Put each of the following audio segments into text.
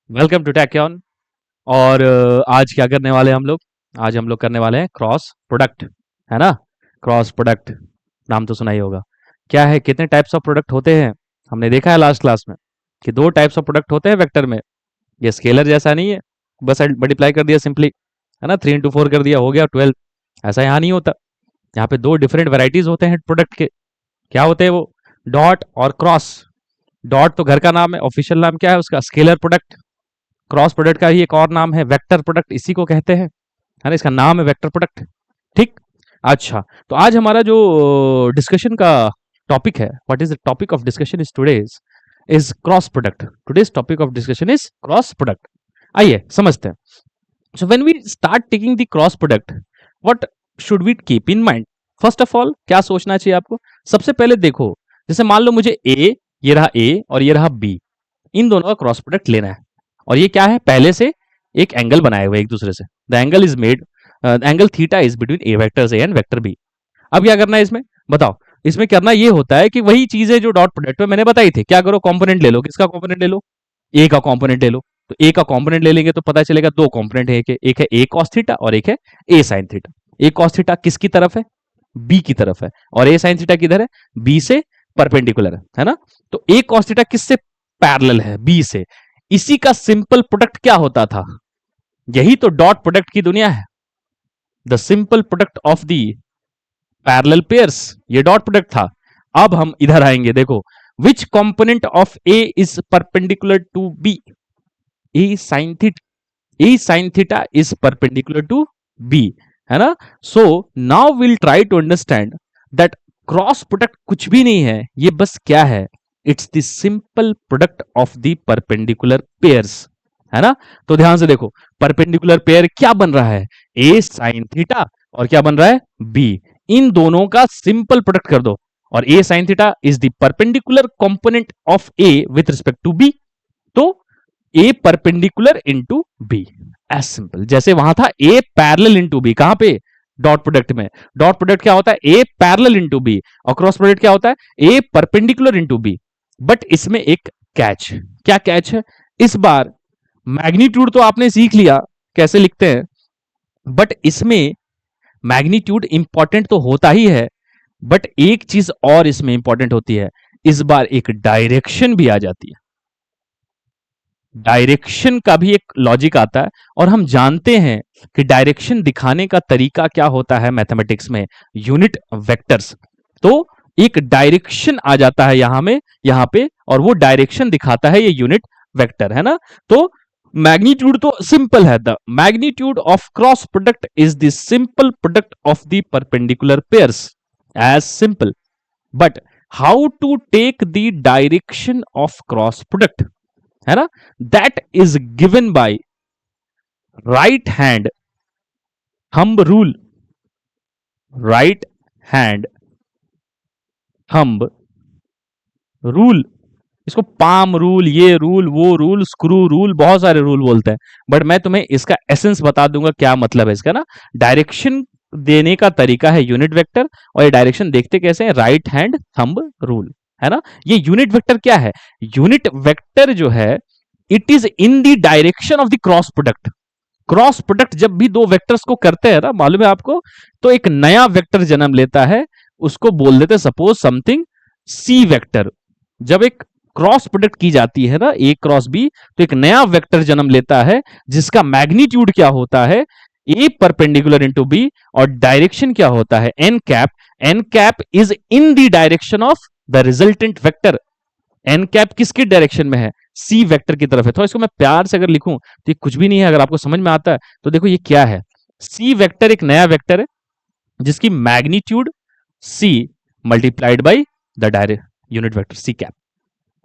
Welcome to टैक्योन। और आज क्या करने वाले हैं हम लोग? आज हम लोग करने वाले हैं क्रॉस प्रोडक्ट, है ना? क्रॉस प्रोडक्ट नाम तो सुना ही होगा। क्या है, कितने टाइप्स ऑफ प्रोडक्ट होते हैं? हमने देखा है लास्ट क्लास में कि दो टाइप्स ऑफ प्रोडक्ट होते हैं वेक्टर में। ये स्केलर जैसा नहीं है, बस मल्टीप्लाई कर दिया सिंपली, है ना? 3 इंटू 4 कर दिया, हो गया 12। ऐसा यहाँ नहीं होता। यहाँ पे दो डिफरेंट वेराइटीज होते हैं प्रोडक्ट के। क्या होते हैं वो? डॉट और क्रॉस। डॉट तो घर का नाम है, ऑफिशियल नाम क्या है उसका? Scalar product. क्रॉस प्रोडक्ट का ही एक और नाम है वेक्टर प्रोडक्ट, इसी को कहते हैं, है ना? इसका नाम है वेक्टर प्रोडक्ट। ठीक। अच्छा, तो आज हमारा जो डिस्कशन का टॉपिक है, what is the topic of discussion is today's is cross product. Today's topic of discussion is cross product. आइए समझते हैं। So when we start taking the cross product, what should we keep in mind? First of all क्या सोचना चाहिए आपको? सबसे पहले देखो, जैसे मान लो मुझे ए, ये रहा ए और ये रहा बी, इन दोनों का क्रॉस प्रोडक्ट लेना है। और ये क्या है? पहले से एक एंगल बनाए हुए एक दूसरे से। The angle is made, angle theta is between a vector A and vector B. अब क्या करना है इसमें? बताओ। इसमें करना ये होता है कि वही चीजें जो डॉट प्रोडक्ट में मैंने बताई थी, क्या करो? कंपोनेंट ले लो। किसका कंपोनेंट ले लो? ए का कंपोनेंट ले लो। तो ए का कंपोनेंट ले लेंगे तो पता चलेगा दो कंपोनेंट है, एक है ए कॉस थीटा और एक है ए साइन थीटा। ए कॉस थीटा किसकी तरफ है? बी की तरफ है। और ए साइन थीटा किधर है? बी से परपेंडिकुलर है ना? तो ए कॉस थीटा किससे पैरेलल है? बी से। इसी का सिंपल प्रोडक्ट क्या होता था? यही तो डॉट प्रोडक्ट की दुनिया है। The simple product of the parallel pairs, ये डॉट प्रोडक्ट था। अब हम इधर आएंगे, देखो। Which component of A is perpendicular to B? A sine theta. A sine theta is perpendicular to B, है ना? So now will try to understand that cross product कुछ भी नहीं है, ये बस क्या है? It's the simple product of the perpendicular pairs, है ना? तो ध्यान से देखो, परपेंडिकुलर पेयर क्या बन रहा है? ए साइन थीटा, और क्या बन रहा है? बी। इन दोनों का सिंपल प्रोडक्ट कर दो, और A sine theta is the perpendicular component of A with respect to B. तो A perpendicular into B, as simple. जैसे वहां था ए पैरेलल इंटू बी, कहां पे? डॉट प्रोडक्ट में। डॉट प्रोडक्ट क्या होता है? A parallel into B. और क्रॉस प्रोडक्ट क्या होता है? A perpendicular into B. But इसमें एक कैच। क्या कैच है? इस बार मैग्नीट्यूड तो आपने सीख लिया कैसे लिखते हैं, बट इसमें मैग्नीट्यूड इंपॉर्टेंट तो होता ही है, बट एक चीज और इसमें इंपॉर्टेंट होती है। इस बार एक डायरेक्शन भी आ जाती है। डायरेक्शन का भी एक लॉजिक आता है, और हम जानते हैं कि डायरेक्शन दिखाने का तरीका क्या होता है मैथमेटिक्स में? Unit vectors. तो एक डायरेक्शन आ जाता है यहां पे, और वो डायरेक्शन दिखाता है ये यूनिट वेक्टर, है ना? तो मैग्नीट्यूड तो सिंपल है। The magnitude of cross product is the simple product of the perpendicular pairs, as simple. But how to take the direction of cross product, है ना? That is given by right hand thumb rule. Right hand thumb rule. इसको palm rule, ये rule, वो rule, screw rule, बहुत सारे rule बोलते हैं। But मैं तुम्हें इसका एसेंस बता दूंगा क्या मतलब है इसका, ना? डायरेक्शन देने का तरीका है यूनिट वेक्टर, और ये डायरेक्शन देखते कैसे हैं? राइट हैंड थंब रूल, है ना? ये यूनिट वेक्टर क्या है? यूनिट वेक्टर जो है, it is in the direction of the cross product. Cross product जब भी दो वेक्टर्स को करते हैं ना, मालूम है आपको, तो एक नया वेक्टर जन्म लेता है। उसको बोल देते सपोज समथिंग सी वेक्टर। जब एक क्रॉस प्रोडक्ट की जाती है ना, ए क्रॉस बी, तो एक नया वेक्टर जन्म लेता है जिसका मैग्नीट्यूड क्या होता है? A perpendicular into B. और डायरेक्शन क्या होता है? N cap. N cap is in the direction of the resultant vector. N cap किसकी डायरेक्शन में है? सी वेक्टर की तरफ है। तो इसको मैं प्यार से अगर लिखूं तो ये कुछ भी नहीं है, अगर आपको समझ में आता है तो देखो ये क्या है। सी वेक्टर एक नया वेक्टर है जिसकी magnitude C multiplied by the direct unit vector C cap,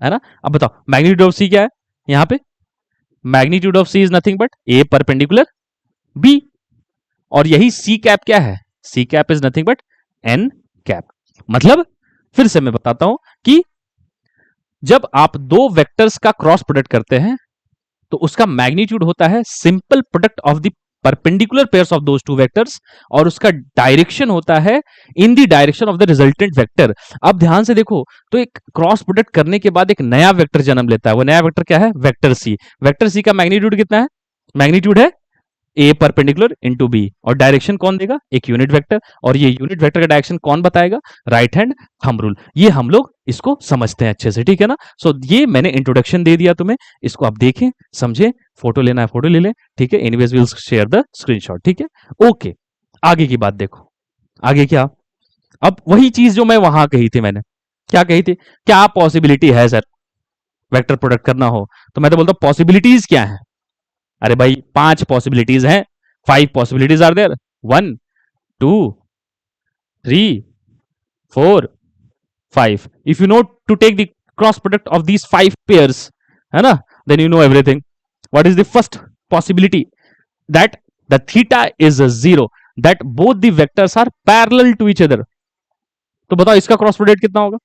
है ना? अब बताओ मैग्नीट्यूड ऑफ सी क्या है यहां पे? Magnitude of C is nothing but A perpendicular B. और यही सी कैप क्या है? C cap is nothing but n cap. मतलब फिर से मैं बताता हूं कि जब आप दो वेक्टर्स का क्रॉस प्रोडक्ट करते हैं तो उसका मैग्नीट्यूड होता है simple product of the perpendicular pairs of those two vectors, और उसका डायरेक्शन होता है इन the direction of the resultant vector. अब ध्यान से देखो, तो एक क्रॉस प्रोडक्ट करने के बाद एक नया वेक्टर जन्म लेता है। वो नया वेक्टर क्या है? Vector C. वेक्टर सी का मैग्नीट्यूड कितना है? मैग्नीट्यूड है ए परपेंडिकुलर इंटू बी, और डायरेक्शन कौन देगा? एक यूनिट वेक्टर। और ये यूनिट वेक्टर का डायरेक्शन कौन बताएगा? Right hand thumb rule. ये हम लोग इसको समझते हैं अच्छे से, ठीक है ना। सो ये मैंने इंट्रोडक्शन दे दिया तुम्हें, इसको आप देखें, समझे, फोटो लेना है फोटो ले लें, ठीक है। Anyways will share the screenshot, ठीक है। ओके, आगे की बात देखो। आगे क्या? अब वही चीज जो मैं वहां कही थी, मैंने क्या कही थी? क्या पॉसिबिलिटी है सर वेक्टर प्रोडक्ट करना हो? तो मैं तो बोलता हूं पॉसिबिलिटीज क्या है? अरे भाई 5 पॉसिबिलिटीज हैं, 5 possibilities are there, 1 2 3 4 5। If you know to take the cross product of these 5 pairs, है ना, then you know everything. What is the first possibility? That the theta is 0, that both the vectors are parallel to each other. तो बताओ इसका cross product कितना होगा?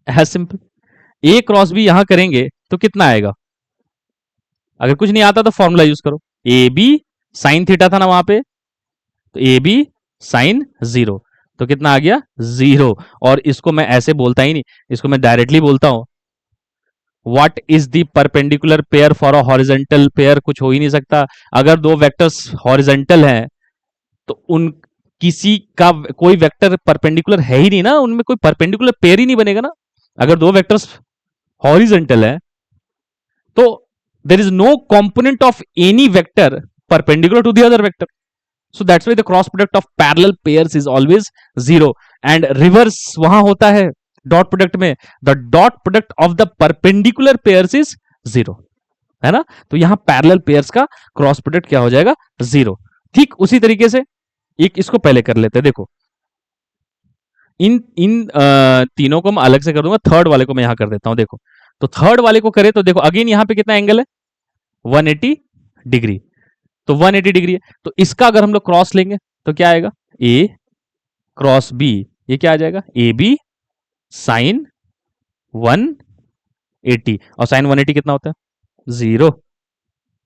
As simple, A cross B यहां करेंगे तो कितना आएगा? अगर कुछ नहीं आता तो फॉर्मूला यूज करो, ए बी साइन थीटा था ना वहां पे, तो ए बी साइन 0, तो कितना आ गया? 0। और इसको मैं ऐसे बोलता ही नहीं, इसको मैं डायरेक्टली बोलता हूं, what is the perpendicular pair for a horizontal pair? कुछ हो ही नहीं सकता। अगर दो वेक्टर्स हॉरिजॉन्टल हैं तो उन किसी का कोई वेक्टर परपेंडिकुलर है ही नहीं ना, उनमें कोई परपेंडिकुलर पेयर ही नहीं बनेगा ना। अगर दो वेक्टर्स हॉरिजॉन्टल है तो there is no component of any vector perpendicular to the other vector. So that's why the cross product of parallel pairs is always 0. And reverse वहां होता है डॉट प्रोडक्ट में, the dot product of the perpendicular pairs is 0, है ना। तो यहां parallel pairs का cross product क्या हो जाएगा? 0। ठीक उसी तरीके से एक इसको पहले कर लेते हैं। देखो इन इन तीनों को मैं अलग से कर दूंगा, थर्ड वाले को मैं यहां कर देता हूं। देखो, तो थर्ड वाले को करें तो देखो अगेन यहां पे कितना एंगल है? 180 डिग्री। तो 180 डिग्री है, तो इसका अगर हम लोग क्रॉस लेंगे तो क्या आएगा? ए क्रॉस बी, ये क्या आ जाएगा? A B sine 180। और साइन 180 कितना होता है? 0।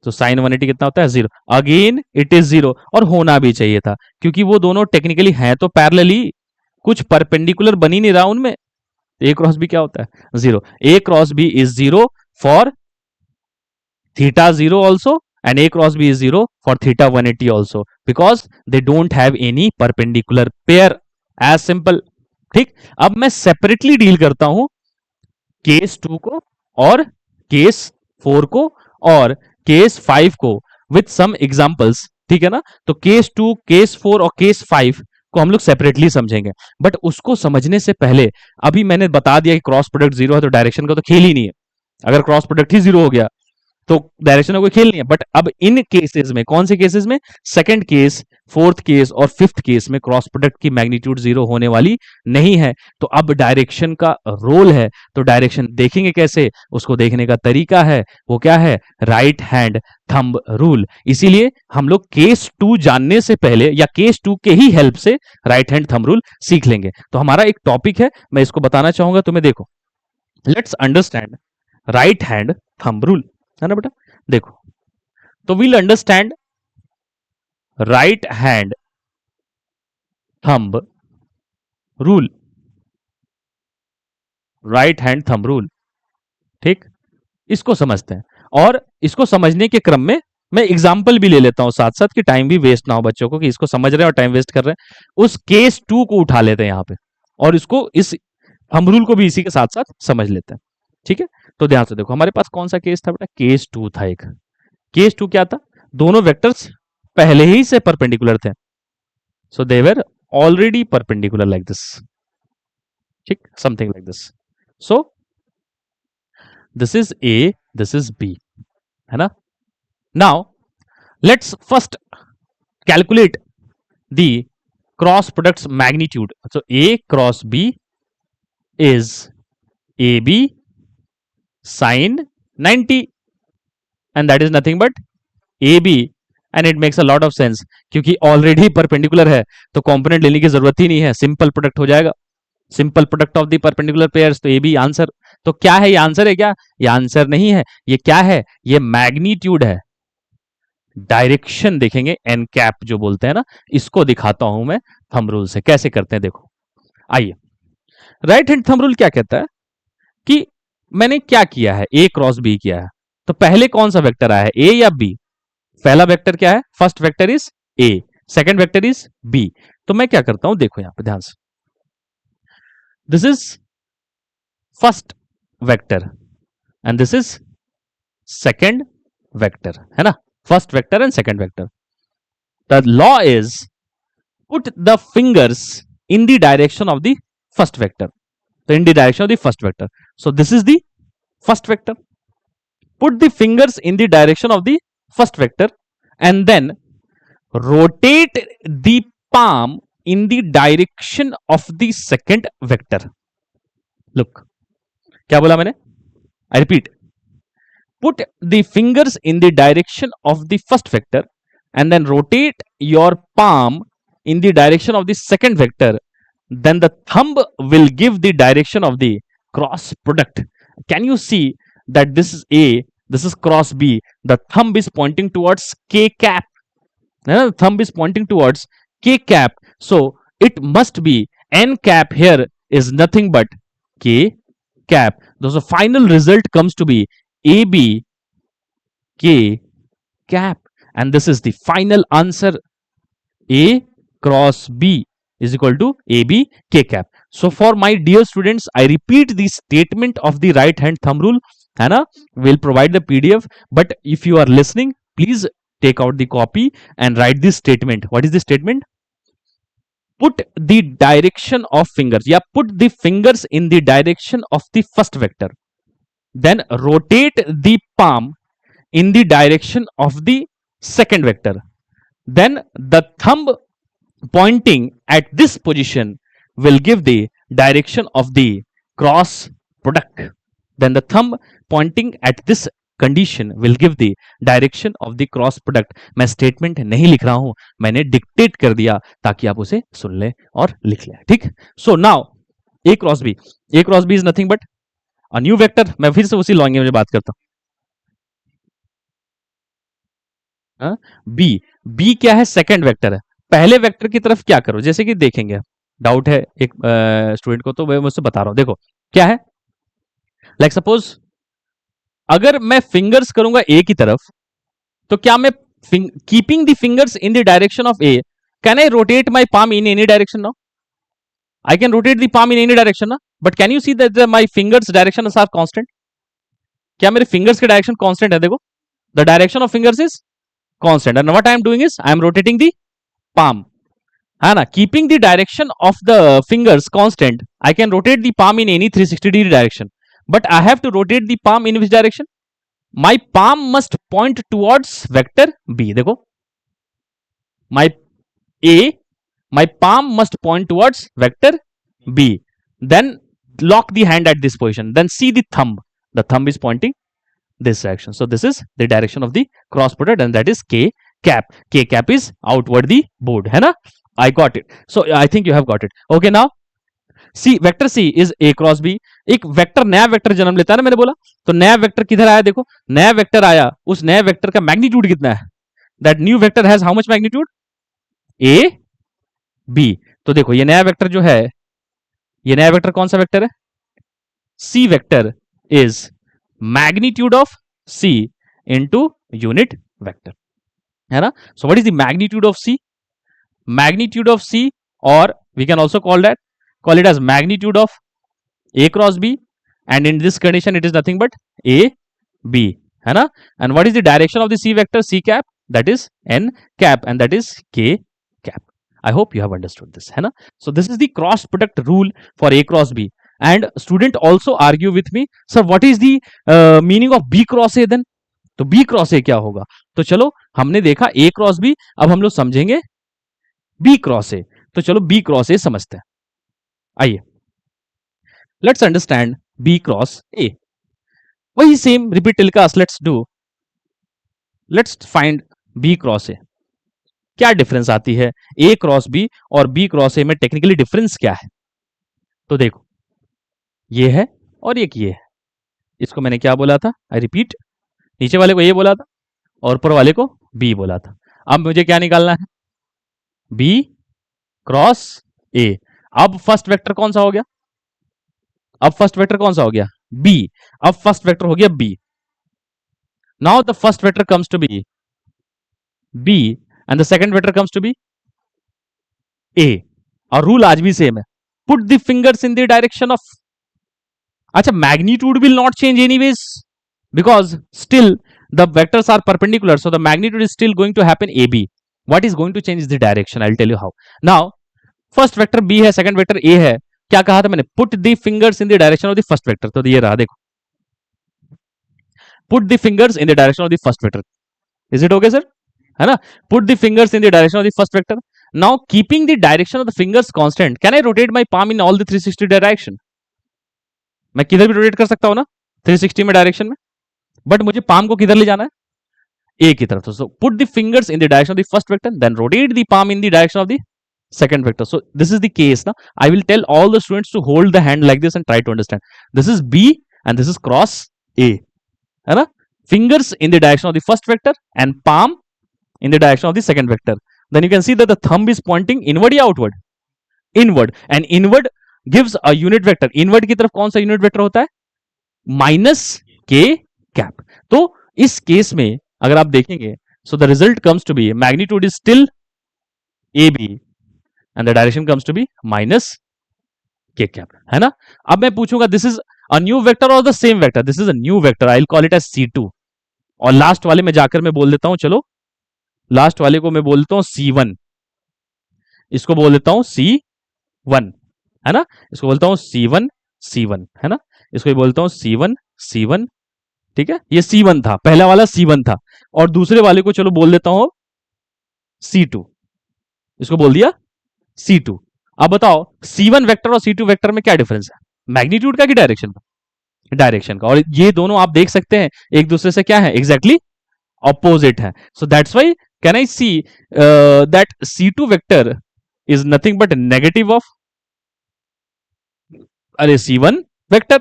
तो साइन 180 कितना होता है? 0। अगेन इट इज 0, और होना भी चाहिए था क्योंकि वो दोनों टेक्निकली हैं तो पैरेलल ही, कुछ परपेंडिकुलर बन ही नहीं रहा उनमें। ए क्रॉस बी क्या होता है? 0। A cross B is 0 for theta 0 also, and a cross b is 0 for theta 180 also, because they don't have any perpendicular pair. as simple, ठीक। अब मैं सेपरेटली डील करता हूं केस 2 को और केस 4 को और केस 5 को विथ सम एग्जांपल्स, ठीक है ना। तो केस 2, केस 4 और केस 5 को हम लोग सेपरेटली समझेंगे, बट उसको समझने से पहले अभी मैंने बता दिया कि क्रॉस प्रोडक्ट 0 है तो डायरेक्शन का तो खेल ही नहीं है। अगर क्रॉस प्रोडक्ट ही 0 हो गया तो डायरेक्शन का कोई खेल नहीं है। बट अब इन केसेस में, कौन से केसेस में? सेकंड केस, फोर्थ केस और फिफ्थ केस में क्रॉस प्रोडक्ट की मैग्नीट्यूड 0 होने वाली नहीं है। तो अब डायरेक्शन का रोल है, तो डायरेक्शन देखेंगे कैसे? उसको देखने का तरीका है, वो क्या है? Right hand thumb rule. इसीलिए हम लोग केस 2 जानने से पहले या केस 2 के ही हेल्प से राइट हैंड थंब रूल सीख लेंगे। तो हमारा एक टॉपिक है, मैं इसको बताना चाहूंगा तुम्हें। देखो, let's understand right hand thumb rule, है ना बेटा। देखो, तो we'll understand right hand thumb rule, right hand thumb rule, ठीक। इसको समझते हैं, और इसको समझने के क्रम में मैं एग्जाम्पल भी ले लेता हूं साथ साथ, कि टाइम भी वेस्ट ना हो बच्चों को, कि इसको समझ रहे हैं और टाइम वेस्ट कर रहे हैं। उस केस 2 को उठा लेते हैं यहां पे, और इसको इस थंब रूल को भी इसी के साथ साथ समझ लेते हैं, ठीक है। तो ध्यान से देखो, हमारे पास कौन सा केस था बेटा? केस 2 था एक। केस 2 क्या था? दोनों वेक्टर्स पहले ही से परपेंडिकुलर थे, so they were already perpendicular like this, ठीक, something like this. So this is A, this is B, है ना। Now let's first calculate the cross product's magnitude. So A cross B is A B sine 90, and that is nothing but AB, and it makes a lot of sense क्योंकि already perpendicular है तो component लेने की जरूरत ही नहीं है, simple product हो जाएगा, simple product of the perpendicular pairs. तो AB आंसर। तो क्या है ये? आंसर है क्या? ये आंसर नहीं है, ये क्या है? ये मैग्नीट्यूड है। डायरेक्शन देखेंगे, एन कैप जो बोलते हैं ना, इसको दिखाता हूं मैं थंब रूल से। कैसे करते हैं देखो, आइए। राइट हैंड थंब रूल क्या कहता है कि मैंने क्या किया है, ए क्रॉस बी किया है, तो पहले कौन सा वेक्टर आया है, ए या बी? पहला वेक्टर क्या है, first vector is A, second vector is B. तो मैं क्या करता हूं, देखो यहां पे ध्यान से, this is first vector and this is second vector, है ना, first vector and second vector. The law is put the fingers in the direction of the first vector, तो in the direction of the first vector. So this is the first vector. Put the fingers in the direction of the first vector and then rotate the palm in the direction of the second vector. Look, क्या बोला मैंने? I repeat. Put the fingers in the direction of the first vector and then rotate your palm in the direction of the second vector. Then the thumb will give the direction of the cross product. Can you see that this is A, this is cross B, the thumb is pointing towards K cap, the thumb is pointing towards K cap, so it must be N cap here is nothing but K cap. So the final result comes to be AB K cap, and this is the final answer. A cross B is equal to AB K cap. So for my dear students, I repeat the statement of the right hand thumb rule, है ना, we'll provide the PDF, but if you are listening, please take out the copy and write this statement. What is the statement? Put the direction of fingers, yeah, put the fingers in the direction of the first vector, then rotate the palm in the direction of the second vector, then the thumb pointing at this position will give the direction of the cross product, then the thumb pointing at this condition will give the direction of the cross product. मैं statement नहीं लिख रहा हूं, मैंने dictate कर दिया ताकि आप उसे सुन लें और लिख लें, ठीक। So now A cross B, A cross B is nothing but a new vector. मैं फिर से उसी लैंग्वेज में बात करता हूं। बी, बी क्या है, सेकंड वेक्टर है। पहले वेक्टर की तरफ क्या करो, जैसे कि देखेंगे, डाउट है एक स्टूडेंट को, तो मैं मुझसे बता रहा हूं, देखो क्या है, लाइक सपोज अगर मैं फिंगर्स करूंगा ए की तरफ, तो क्या मैं keeping the fingers in the direction of A, can I rotate my palm in any direction? Now I can rotate the palm in any direction ना, but can you see that my fingers direction are constant? क्या मेरे fingers के direction constant है? देखो, the direction of fingers is constant and what I am doing is I am rotating the palm, है ना, keeping the direction of the fingers constant, I can rotate the palm in any 360 degree direction, but I have to rotate the palm in which direction? My palm must point towards vector B. देखो, my A, my palm must point towards vector B. Then lock the hand at this position. Then see the thumb. The thumb is pointing this direction. So this is the direction of the cross product, and that is K cap. K cap is outward the board, है ना? I got it. So I think you have got it. Okay, now C, vector C is A cross B. एक vector नया vector जन्म लेता है ना, मैंने बोला, तो नया वेक्टर किधर आया? देखो, नया वेक्टर आया, उस नए वेक्टर का मैग्नीट्यूड कितना है? That new vector has how much magnitude? A B. तो देखो, ये नया वेक्टर जो है, ये नया वेक्टर कौन सा वेक्टर है? C vector is magnitude of C into unit vector, है ना। So what is the magnitude of C? Magnitude of C, or we can also call it as magnitude of A cross B, and in this condition it is nothing but A B, है ना। And what is the direction of the C vector? C cap, that is N cap, and that is K cap. I hope you have understood this, है ना। So this is the cross product rule for A cross B. And student also argue with me, sir, what is the meaning of B cross A then? तो B cross A क्या होगा? तो चलो, हमने देखा A cross B, अब हम लोग समझेंगे बी क्रॉस ए। तो चलो बी क्रॉस ए समझते हैं, आइए, let's understand B cross A. वही same repeat telecast let's do, let's find B cross A. क्या डिफरेंस आती है ए क्रॉस बी और बी क्रॉस ए में? टेक्निकली डिफरेंस क्या है? तो देखो, ये है और एक ये है, इसको मैंने क्या बोला था? आई रिपीट, नीचे वाले को ये बोला था और ऊपर वाले को बी बोला था। अब मुझे क्या निकालना है, बी क्रॉस ए। अब फर्स्ट वेक्टर कौन सा हो गया, अब फर्स्ट वेक्टर कौन सा हो गया, बी। अब फर्स्ट वेक्टर हो गया B. Now the first vector comes to be B and the second vector comes to B A. और रूल आज भी सेम है, put the fingers in the direction of, अच्छा magnitude will not change anyways because still the vectors are perpendicular, so the magnitude is still going to happen AB. What is going to change is the direction. I'll tell you how. Now first vector B है, second vector A है, क्या कहा था मैंने, put the fingers in the direction of the first vector, तो ये रहा देखो, put the fingers in the direction of the first vector. Is it okay sir, है ना, put the fingers in the direction of the first vector. Now keeping the direction of the fingers constant, can I rotate my palm in all the 360 direction, मैं किधर भी rotate कर सकता हूं ना 360 में डायरेक्शन में, बट मुझे पाम को किधर ले जाना है, ए की तरफ। So put the fingers in the direction of the first vector, then rotate the palm in the direction of the second vector. So this is the case now. I will tell all the students to hold the hand like this and try to understand. This is B and this is cross A, है ना, fingers in the direction of the first vector and palm in the direction of the second vector. Then you can see that the thumb is pointing inward या outward, inward, and inward gives a unit vector. Inward की तरफ कौन सा unit vector होता है, minus K cap. तो इस case में अगर आप देखेंगे, so the result comes to be magnitude is still A B and the direction comes to be minus K cap, है ना। अब मैं पूछूंगा this is a new vector और the same vector, this is a new vector, I will call it as C2। और last वाले में जाकर मैं बोल देता हूं, चलो लास्ट वाले को मैं बोल देता हूं C1, इसको बोल देता हूं C1, है ना, इसको बोलता हूं C1 C1, है ना, इसको बोलता हूं C1 C1, ठीक है, ये C1 था, पहला वाला C1 था, और दूसरे वाले को चलो बोल देता हूं C2, इसको बोल दिया C2। अब बताओ C1 वेक्टर और C2 वेक्टर में क्या डिफरेंस है, मैग्नीट्यूड का कि डायरेक्शन का, डायरेक्शन का। और ये दोनों आप देख सकते हैं एक दूसरे से क्या है, एग्जैक्टली ऑपोजिट है। So that's why can I see that C2 vector is nothing but negative of अरे C1 वेक्टर,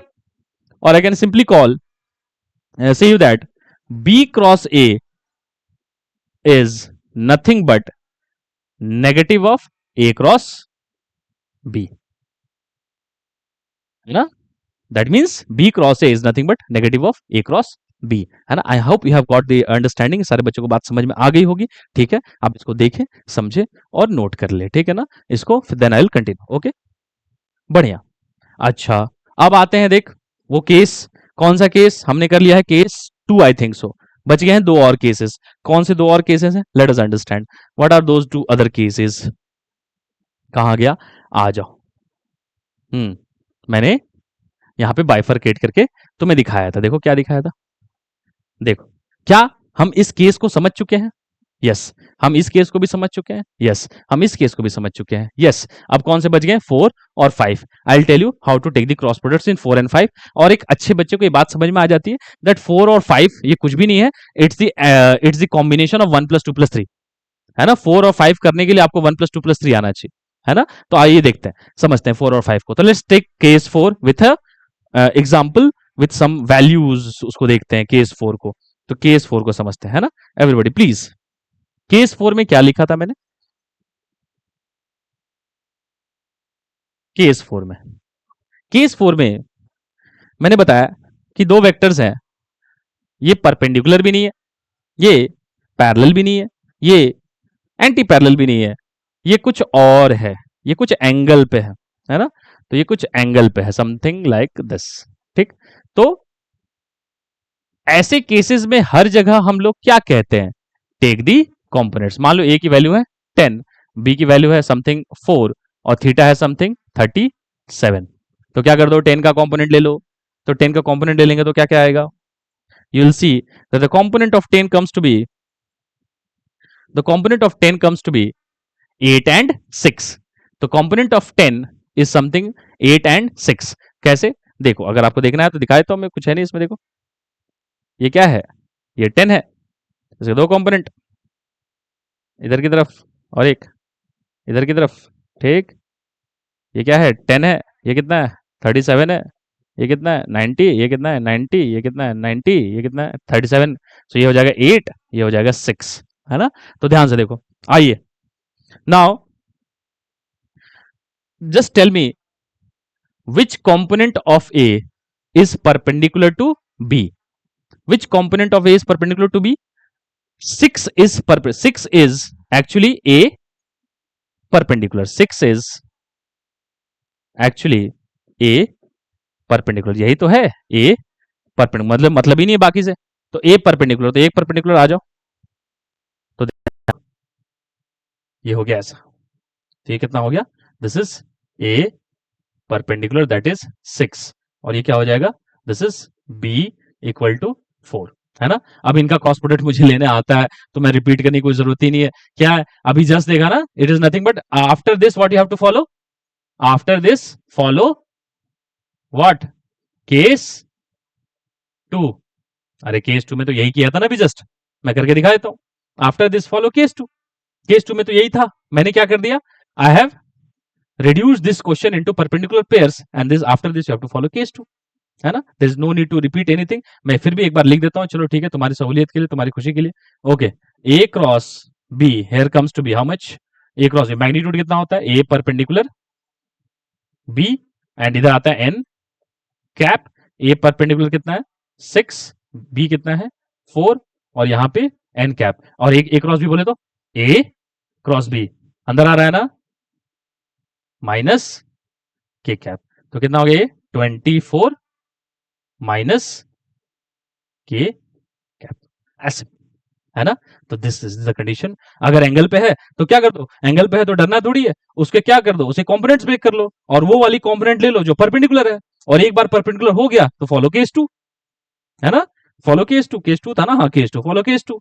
और I can simply call say you that B cross A is nothing but negative of A cross B, है ना, that means B cross A is nothing but negative of A cross B, है ना। I hope you have got the understanding, सारे बच्चों को बात समझ में आ गई होगी, ठीक है, आप इसको देखें समझे और नोट कर ले, ठीक है ना, इसको then I will continue, okay, बढ़िया। अच्छा अब आते हैं, देख वो केस, कौन सा केस हमने कर लिया है, केस 2 आई थिंक सो, बच गए हैं दो और केसेस। कौन से दो और केसेस हैं, let us understand what are those two other cases. कहां गया, आ जाओ। मैंने यहां पे बाइफरकेट करके तुम्हें दिखाया था, देखो क्या दिखाया था, देखो क्या हम इस केस को समझ चुके हैं, यस हम इस केस को भी समझ चुके हैं, यस हम इस केस को भी समझ चुके हैं, यस। अब कौन से बच गए, 4 और 5। I will tell you how to take the cross products in 4 and 5। और एक अच्छे बच्चे को ये बात समझ में आ जाती है दैट 4 और 5 ये कुछ भी नहीं है, इट्स द कॉम्बिनेशन ऑफ 1 + 2 + 3, है ना। 4 और 5 करने के लिए आपको 1 + 2 + 3 आना चाहिए, है ना। तो आइए देखते हैं, समझते हैं 4 और 5 को। तो let's take case 4 with example with some values, उसको देखते हैं केस 4 को। तो केस 4 को समझते हैं, है ना, एवरीबॉडी प्लीज। केस 4 में क्या लिखा था मैंने, केस 4 में, केस 4 में मैंने बताया कि दो वेक्टर्स हैं, ये परपेंडिकुलर भी नहीं है, ये पैरेलल भी नहीं है, ये एंटी पैरेलल भी नहीं है, ये कुछ और है, ये कुछ एंगल पे है ना। तो ये कुछ एंगल पे है, समथिंग लाइक दिस, ठीक। तो ऐसे केसेस में हर जगह हम लोग क्या कहते हैं, टेक दी कंपोनेंट्स। मान लो ए की वैल्यू है 10, बी की वैल्यू है समथिंग 4 और थीटा है समथिंग 37। तो क्या कर दो, 10 का कंपोनेंट ले लो। तो 10 का कंपोनेंट ले लेंगे तो क्या क्या आएगा, you will see that the component of 10 comes to be, the component of 10 comes to be 8 and 6। तो component of 10 is something 8 and 6। कैसे, देखो अगर आपको देखना है तो दिखाए, तो हमें कुछ है नहीं इसमें, देखो ये क्या है, ये 10 है, इसके दो कंपोनेंट, इधर की तरफ और एक इधर की तरफ, ठीक। ये क्या है, 10 है, ये कितना है 37 है, ये कितना है 90, ये कितना है 90, ये कितना है 90, ये कितना है 37। सो ये हो जाएगा 8, ये हो जाएगा 6, है ना। तो ध्यान से देखो, आइए now just tell me which component of A is perpendicular to B? Which component of A is perpendicular to B? 6 is actually A perpendicular. 6 is actually A perpendicular. यही तो है A perpendicular, मतलब ही नहीं है बाकी से। तो A perpendicular, तो एक perpendicular आ जाओ। तो ये हो गया ऐसा। तो ये कितना हो गया? This is A perpendicular that is 6 और ये क्या हो जाएगा? This is B equal to 4, है ना। अब इनका क्रॉस प्रोडक्ट मुझे लेने आता है तो मैं रिपीट करने की कोई जरूरत ही नहीं है। क्या है? अभी जस्ट देखा ना, it is nothing but after this what you have to follow, after this follow what? Case 2। अरे केस 2 में तो यही किया था ना अभी जस्ट, मैं करके दिखा देता हूं। After this follow case 2। Case 2 में तो यही था, मैंने क्या कर दिया? I have reduce this question into perpendicular pairs and this after this you have to follow case 2, है ना। there is no need to repeat anything। मैं फिर भी एक बार लिख देता हूं, चलो ठीक है, तुम्हारी सहूलियत के लिए, तुम्हारी खुशी के लिए। Okay, a cross b here comes to be how much? a cross b magnitude कितना होता है? a परपेंडिकुलर b एंड इधर आता है n कैप। a परपेंडिकुलर कितना है? 6, b कितना है? 4 और यहां पे n कैप। और एक a क्रॉस b बोले तो a क्रॉस b अंदर आ रहा है ना, माइनस के कैप। तो कितना हो गया ये? 24 माइनस के कैप, ऐसे, है ना। तो दिस इज द कंडीशन। अगर एंगल पे है तो क्या कर दो? एंगल पे है तो डरना थोड़ी है, उसके क्या कर दो? उसे कंपोनेंट्स ब्रेक कर लो और वो वाली कंपोनेंट ले लो जो परपेंडिकुलर है। और एक बार परपेंडिकुलर हो गया तो फॉलो केस 2, है ना। फॉलो केस 2, केस 2 था ना, हाँ केस 2, फॉलो केस 2।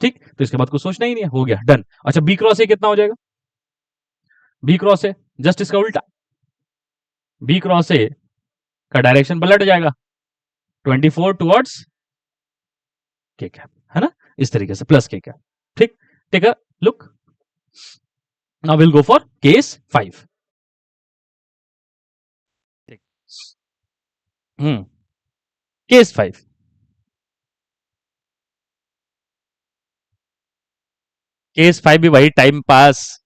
ठीक, तो इसके बाद कुछ सोचना ही नहीं है, हो गया डन। अच्छा, बी क्रॉस ए कितना हो जाएगा? बी क्रॉस ए जस्ट इसका उल्टा, बी क्रॉस ए का डायरेक्शन पलट जाएगा 24 टुवर्ड्स के कैप, है ना, इस तरीके से प्लस के कैप। ठीक, take a look, now will go for case 5। Case 5, case 5 भी वही टाइम पास,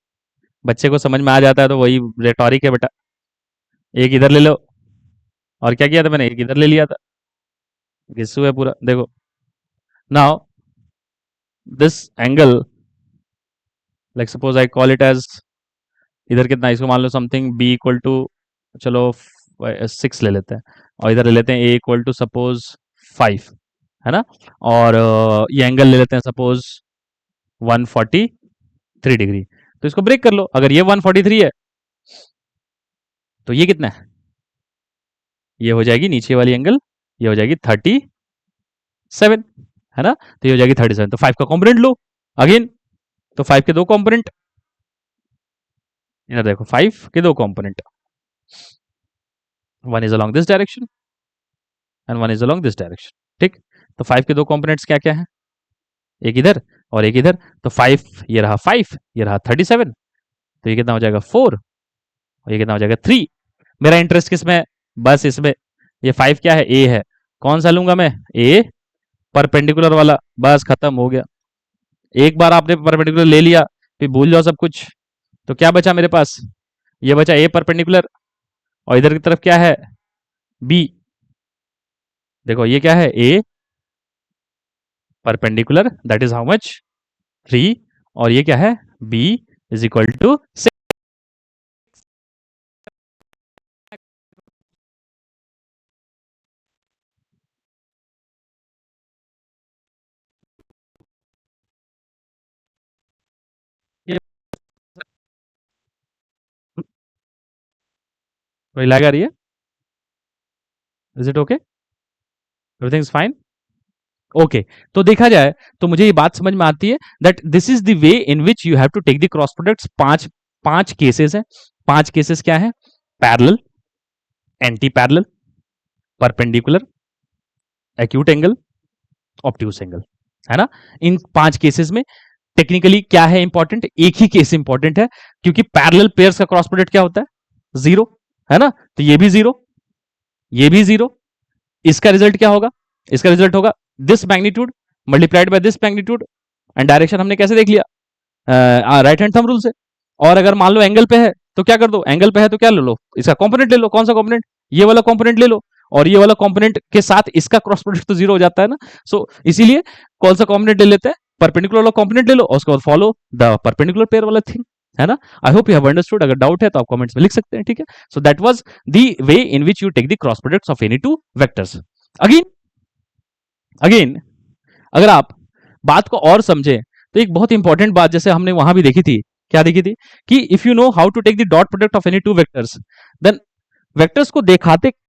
बच्चे को समझ में आ जाता है तो वही रेटोरिक है बेटा। एक इधर ले लो, और क्या किया था मैंने? एक इधर ले लिया था, गिस्सू है पूरा। देखो now this angle, like suppose I call it as, इधर कितना, इसको मान लो समथिंग बी इक्वल टू, चलो 6 ले लेते हैं, और इधर ले लेते हैं ए इक्वल टू सपोज 5, है ना। और ये एंगल ले लेते हैं सपोज 143 डिग्री। तो इसको ब्रेक कर लो, अगर ये 143 है तो ये कितना है? ये हो जाएगी नीचे वाली एंगल, ये हो जाएगी 37, है ना। तो ये हो जाएगी 37। तो 5 का कॉम्पोनेंट लो अगेन, तो 5 के दो कॉम्पोनेंट, इधर देखो 5 के दो component, one is along this direction and one is along this direction. ठीक, तो 5 के दो कॉम्पोनेंट्स क्या क्या है? एक इधर और एक इधर। तो 5, ये रहा 5, ये रहा 37, तो ये कितना हो जाएगा 4 और ये कितना हो जाएगा 3। मेरा इंटरेस्ट किस में? बस इसमें। ये 5 क्या है? ए है। कौन सा लूंगा मैं? ए परपेंडिकुलर वाला, बस खत्म हो गया। एक बार आपने परपेंडिकुलर ले लिया फिर भूल जाओ सब कुछ। तो क्या बचा मेरे पास? ये बचा ए परपेंडिकुलर, और इधर की तरफ क्या है? बी। देखो ये क्या है? A perpendicular that is how much? 3, और ये क्या है? B is equal to 6। कोई लैग आ रही है? Is it okay? Everything is fine? Okay, तो देखा जाए तो मुझे ये बात समझ में आती है that this is the way in which you have to take the cross products. पांच केसेस हैं। पांच केसेस क्या है? Parallel, anti parallel, perpendicular, acute angle, obtuse angle, है ना। इन पांच केसेस में टेक्निकली क्या है इंपॉर्टेंट? एक ही केस इंपॉर्टेंट है, क्योंकि पैरेलल पेयर्स का क्रॉस प्रोडक्ट क्या होता है? 0, है ना। तो ये भी 0, ये भी 0। इसका रिजल्ट क्या होगा? इसका रिजल्ट होगा this magnitude multiplied by this magnitude and direction हमने कैसे देख लिया, राइट हैंड थंब रूल से। और अगर मान लो एंगल पे है तो क्या कर दो, एंगल पे है तो क्या ले लो, इसका कंपोनेंट ले लो। कौन सा कंपोनेंट, ये वाला कंपोनेंट ले लो, और ये वाला कंपोनेंट के साथ इसका क्रॉस प्रोडक्ट तो जीरो हो जाता है ना। सो इसीलिए कौन सा कंपोनेंट ले लेते हैं, परपेंडिकुलर वाला कंपोनेंट ले लो, और उसके बाद फॉलो द परपेंडिकुलर पेयर वाला थिंग, है ना। I hope you have understood. अगर डाउट है तो आप कमेंट्स में लिख सकते हैं, ठीक है। So that was the way in which you take the cross products of any two vectors. Again again अगर आप बात को और समझें तो एक बहुत इंपॉर्टेंट बात जैसे हमने वहां भी देखी थी, क्या देखी थी, कि if you know how to take the dot product of any two vectors, then vectors को दिखाते